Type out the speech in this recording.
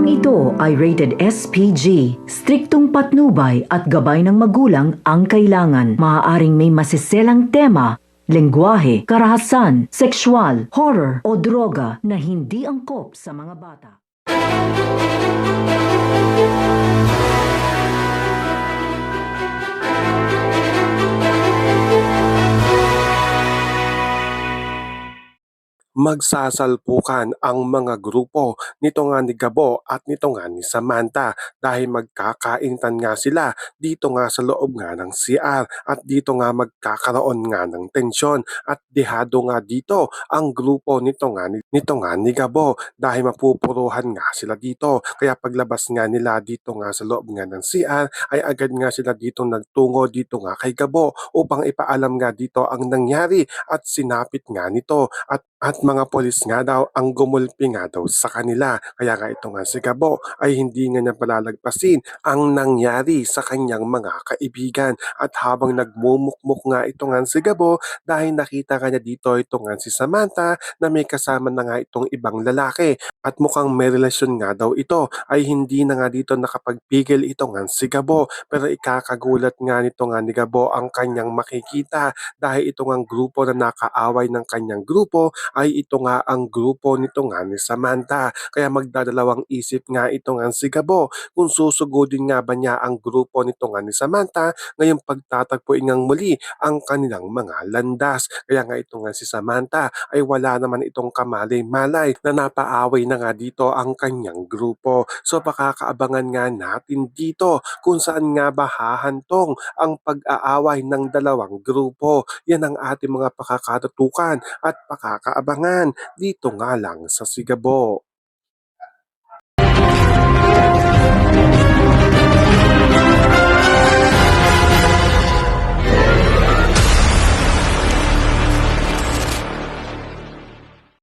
Programang ito ay rated SPG. Striktong patnubay at gabay ng magulang ang kailangan. Maaaring may masiselang tema, lengguwahe, karahasan, sexual, horror o droga na hindi angkop sa mga bata. Magsasalpukan ang mga grupo nito nga ni Gabo at nito nga ni Samantha dahil magkakainitan nga sila dito nga sa loob nga ng CR at dito nga magkakaroon nga ng tensyon at dehado nga dito ang grupo nito nga ni Gabo dahil mapupuruhan nga sila dito. Kaya paglabas nga nila dito nga sa loob nga ng CR ay agad nga sila dito nagtungo dito nga kay Gabo upang ipaalam nga dito ang nangyari at sinapit nga nito at mga polis nga daw ang gumulpi nga daw sa kanila. Kaya nga ito nga si Gabo ay hindi nga niya palalagpasin ang nangyari sa kanyang mga kaibigan. At habang nagmumukmuk nga ito nga si Gabo dahil nakita nga niya dito ito nga si Samantha na may kasama na nga itong ibang lalaki. At mukhang may relasyon nga daw ito ay hindi na nga dito nakapagpigil ito nga si Gabo. Pero ikakagulat nga nito nga ni Gabo ang kanyang makikita dahil ito nga grupo na nakaaway ng kanyang grupo ay ito nga ang grupo nito nga ni Samantha. Kaya magdadalawang isip nga ito nga si Gabo kung susugudin nga ba niya ang grupo nito nga ni Samantha ngayong pagtatagpuin ngang muli ang kanilang mga landas. Kaya nga ito nga si Samantha ay wala naman itong kamalay-malay na napaaway na nga dito ang kanyang grupo. So pakakaabangan nga natin dito kung saan nga ba hahantong ang pag-aaway ng dalawang grupo. Yan ang ating mga pakakatutukan at pakakaabangan dito nga lang sa Sigabo.